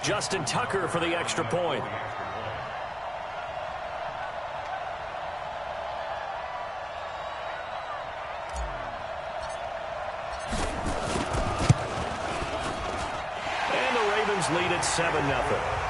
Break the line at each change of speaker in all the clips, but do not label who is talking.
Justin Tucker for the extra point. And the Ravens lead at 7-0.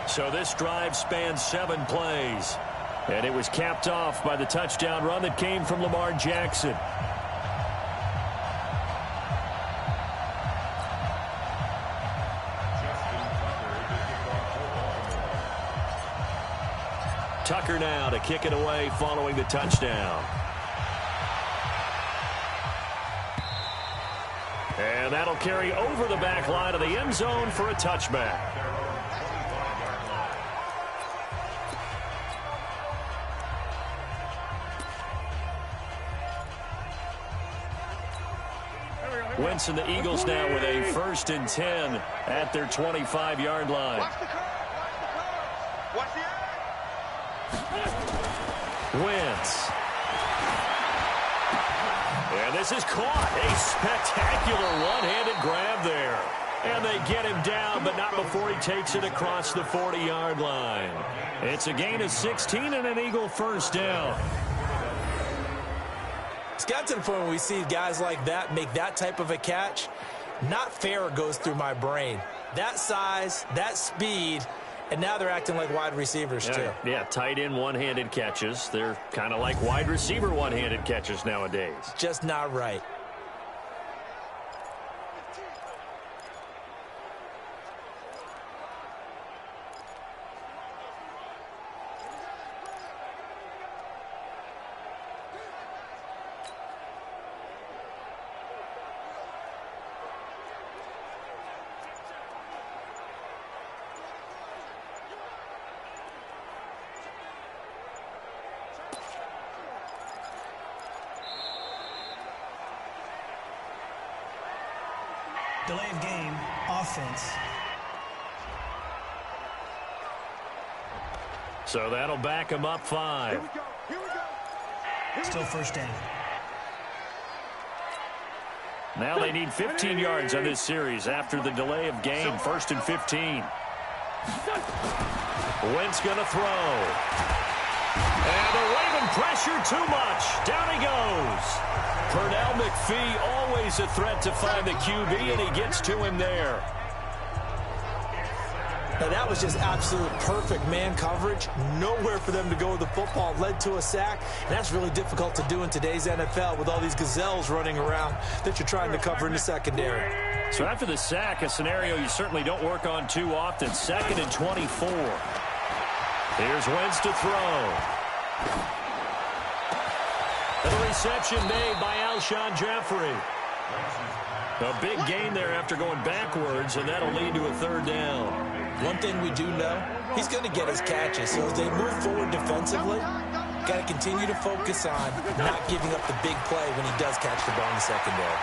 So this drive spans 7 plays. And it was capped off by the touchdown run that came from Lamar Jackson. Tucker now to kick it away following the touchdown. And that'll carry over the back line of the end zone for a touchback. Wentz and the Eagles now with a 1st and 10 at their 25-yard line. Wentz. And this is caught. A spectacular one-handed grab there. And they get him down, but not before he takes it across the 40-yard line. It's a gain of 16 and an Eagle 1st down.
It's got to the point where we see guys like that make that type of a catch. Not fair goes through my brain. That size, that speed, and now they're acting like wide receivers too.
Yeah, tight end one-handed catches. They're kind of like wide receiver one-handed catches nowadays.
Just not right.
Delay of game, offense.
So that'll back him up 5.
Still 1st down.
Now they need 15 yards on this series after the delay of game. 1st and 15. Wentz going to throw. And the Raven pressure too much. Down he goes. Pernell McPhee, always a threat to find the QB, and he gets to him there.
Now that was just absolute perfect man coverage. Nowhere for them to go with the football. Led to a sack, and that's really difficult to do in today's NFL with all these gazelles running around that you're trying to cover in the secondary.
So after the sack, a scenario you certainly don't work on too often. 2nd and 24. Here's Wentz to throw. And the reception made by Alshon Jeffrey. A big gain there after going backwards, and that'll lead to a 3rd down.
One thing we do know, he's going to get his catches. So as they move forward defensively, got to continue to focus on not giving up the big play when he does catch the ball in the secondary.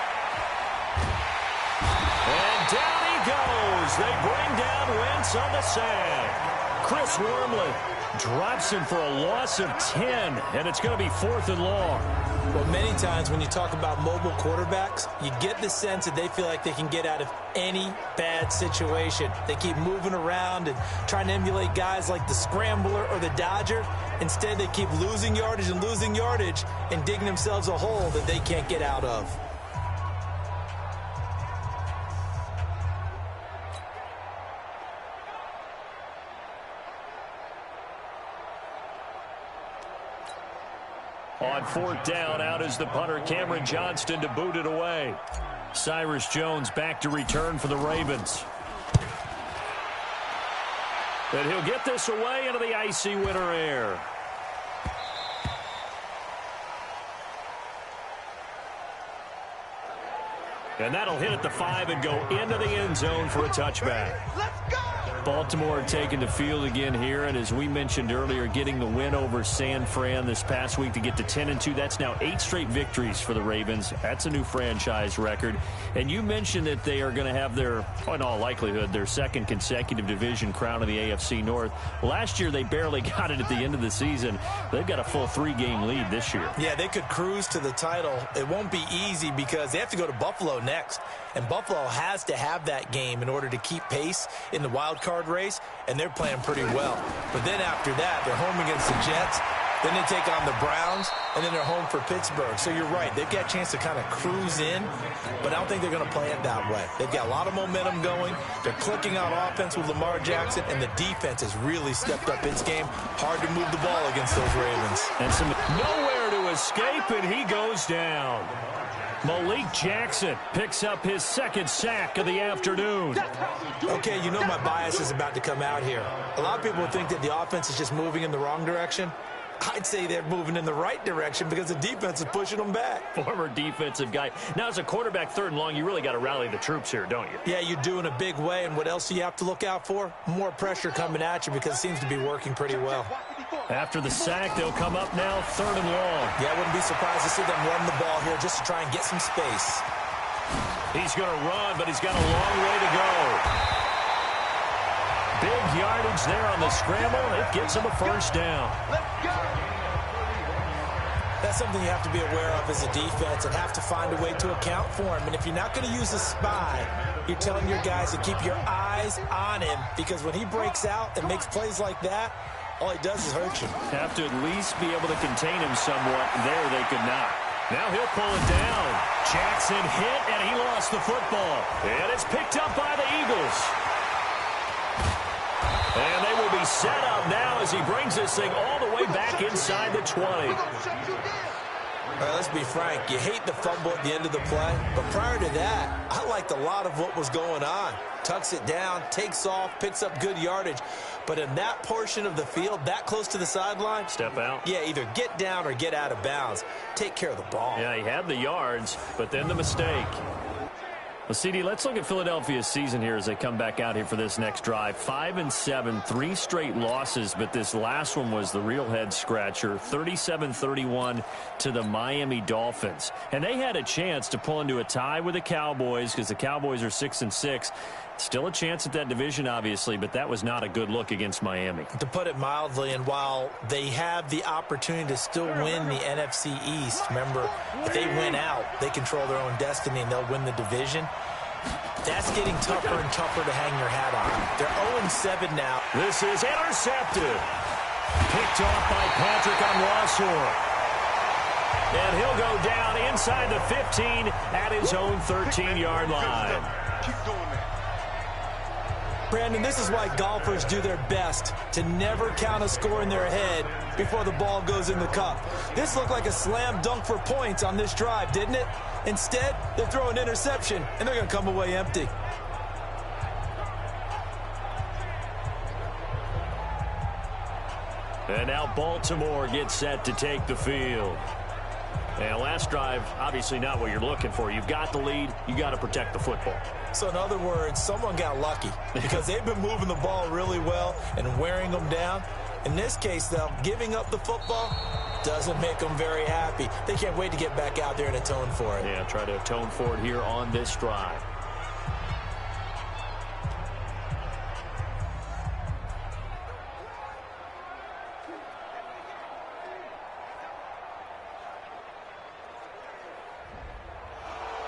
And down he goes. They bring down Wentz on the sack. Chris Wormley drops him for a loss of 10, and it's going to be 4th and long.
Well, many times when you talk about mobile quarterbacks, you get the sense that they feel like they can get out of any bad situation. They keep moving around and trying to emulate guys like the Scrambler or the Dodger. Instead, they keep losing yardage and digging themselves a hole that they can't get out of.
On 4th down, out is the punter, Cameron Johnston, to boot it away. Cyrus Jones back to return for the Ravens. And he'll get this away into the icy winter air. And that'll hit at the 5 and go into the end zone for a touchback.
Let's go!
Baltimore taking the field again here, and as we mentioned earlier, getting the win over San Fran this past week to get to 10-2. That's now 8 straight victories for the Ravens. That's a new franchise record. And you mentioned that they are going to have their, in all likelihood, their 2nd consecutive division crown in the AFC North. Last year, they barely got it at the end of the season. They've got a full 3-game lead this year.
Yeah, they could cruise to the title. It won't be easy because they have to go to Buffalo next. And Buffalo has to have that game in order to keep pace in the wild card race, and they're playing pretty well. But then after that, they're home against the Jets, then they take on the Browns, and then they're home for Pittsburgh. So you're right, they've got a chance to kind of cruise in, but I don't think they're going to play it that way. They've got a lot of momentum going. They're clicking on offense with Lamar Jackson, and the defense has really stepped up its game. Hard to move the ball against those Ravens.
And nowhere to escape, and he goes down. Malik Jackson picks up his 2nd sack of the afternoon.
Okay, you know my bias is about to come out here. A lot of people think that the offense is just moving in the wrong direction. I'd say they're moving in the right direction because the defense is pushing them back.
Former defensive guy. Now, as a quarterback, 3rd and long, you really got to rally the troops here, don't you?
Yeah, you do in a big way. And what else do you have to look out for? More pressure coming at you because it seems to be working pretty well.
After the sack, they'll come up now 3rd and long.
Yeah, I wouldn't be surprised to see them run the ball here just to try and get some space.
He's going to run, but he's got a long way to go. Big yardage there on the scramble. It gets him a 1st down.
Let's go!
That's something you have to be aware of as a defense and have to find a way to account for him. And if you're not going to use a spy, you're telling your guys to keep your eyes on him because when he breaks out and makes plays like that, all he does is hurt you.
Have to at least be able to contain him somewhat. There they could not. Now he'll pull it down. Jackson hit, and he lost the football. And it's picked up by the Eagles. And they will be set up now as he brings this thing all the way back inside the 20.
All right, let's be frank. You hate the fumble at the end of the play, but prior to that, I liked a lot of what was going on. Tucks it down, takes off, picks up good yardage. But in that portion of the field, that close to the sideline,
step out.
Yeah, either get down or get out of bounds. Take care of the ball.
Yeah, he had the yards, but then the mistake. Well, CD, let's look at Philadelphia's season here as they come back out here for this next drive. 5-7, 3 straight losses, but this last one was the real head-scratcher. 37-31 to the Miami Dolphins. And they had a chance to pull into a tie with the Cowboys because the Cowboys are 6-6. Still a chance at that division, obviously, but that was not a good look against Miami.
To put it mildly, and while they have the opportunity to still win the NFC East, remember, if they win out, they control their own destiny and they'll win the division. That's getting tougher and tougher to hang your hat on. They're 0-7 now.
This is intercepted. Picked off by Patrick Onwuasor. And he'll go down inside the 15 at his own 13-yard line.
Keep doing that.
Brandon, this is why golfers do their best to never count a score in their head before the ball goes in the cup. This looked like a slam dunk for points on this drive, didn't it? Instead, they throw an interception, and they're going to come away empty.
And now Baltimore gets set to take the field. And last drive, obviously not what you're looking for. You've got the lead. You got to protect the football.
So in other words, someone got lucky because they've been moving the ball really well and wearing them down. In this case, though, giving up the football doesn't make them very happy. They can't wait to get back out there and atone for it.
Yeah, try to atone for it here on this drive.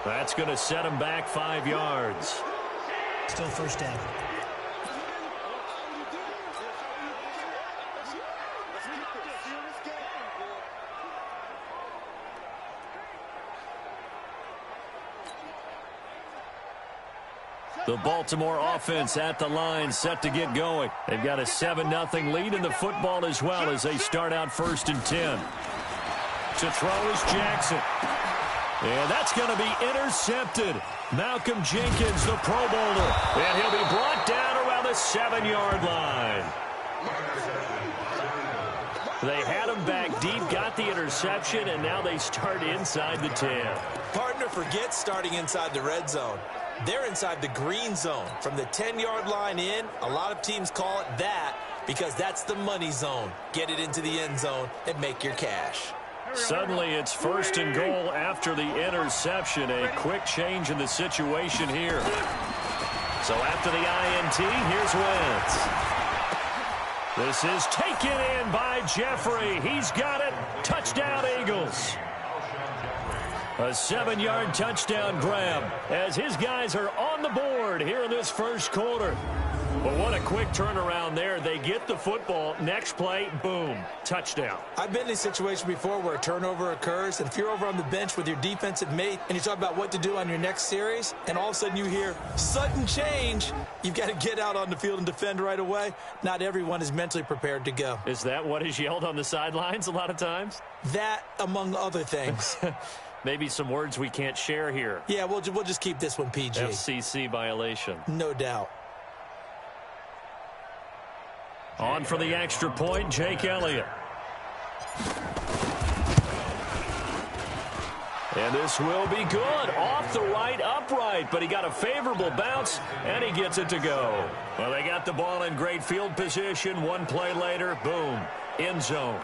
That's going to set him back 5 yards.
Still first down.
The Baltimore offense at the line, set to get going. They've got a 7-0 lead in the football as well as they start out 1st and 10. To throw is Jackson. And that's going to be intercepted. Malcolm Jenkins, the Pro Bowler. And he'll be brought down around the 7-yard line. They had him back deep, got the interception, and now they start inside the 10.
Partner forgets starting inside the red zone. They're inside the green zone. From the 10-yard line in, a lot of teams call it that because that's the money zone. Get it into the end zone and make your cash.
Suddenly it's 1st and goal after the interception. A quick change in the situation here. So after the INT, here's Wentz. This is taken in by Jeffrey. He's got it. Touchdown, Eagles. A 7-yard touchdown grab as his guys are on the board here in this first quarter. But what a quick turnaround there. They get the football. Next play, boom, touchdown.
I've been in a situation before where a turnover occurs, and if you're over on the bench with your defensive mate and you talk about what to do on your next series, and all of a sudden you hear sudden change, you've got to get out on the field and defend right away. Not everyone is mentally prepared to go.
Is that what is yelled on the sidelines a lot of times?
That, among other things.
Maybe some words we can't share here.
Yeah, we'll just keep this one PG.
FCC violation.
No doubt.
On for the extra point, Jake Elliott. And this will be good. Off the right upright, but he got a favorable bounce, and he gets it to go. Well, they got the ball in great field position. One play later, boom, end zone.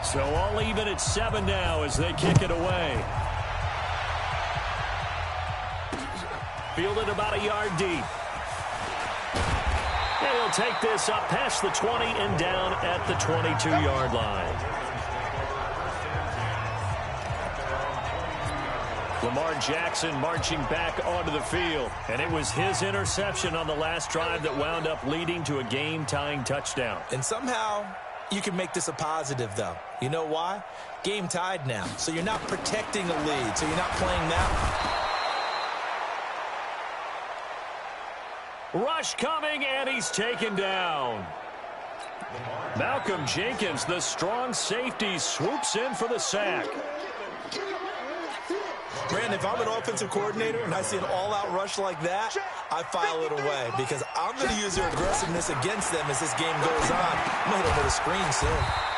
So all even at 7 now as they kick it away. Fielded about a yard deep. And he'll take this up past the 20 and down at the 22-yard line. Lamar Jackson marching back onto the field. And it was his interception on the last drive that wound up leading to a game-tying touchdown.
And somehow you can make this a positive, though. You know why? Game tied now. So you're not protecting a lead. So you're not playing that.
Rush coming, and he's taken down. Malcolm Jenkins, the strong safety, swoops in for the sack.
Brandon, if I'm an offensive coordinator and I see an all-out rush like that, I file it away because I'm going to use their aggressiveness against them as this game goes on. I'm going to hit them with a screen soon.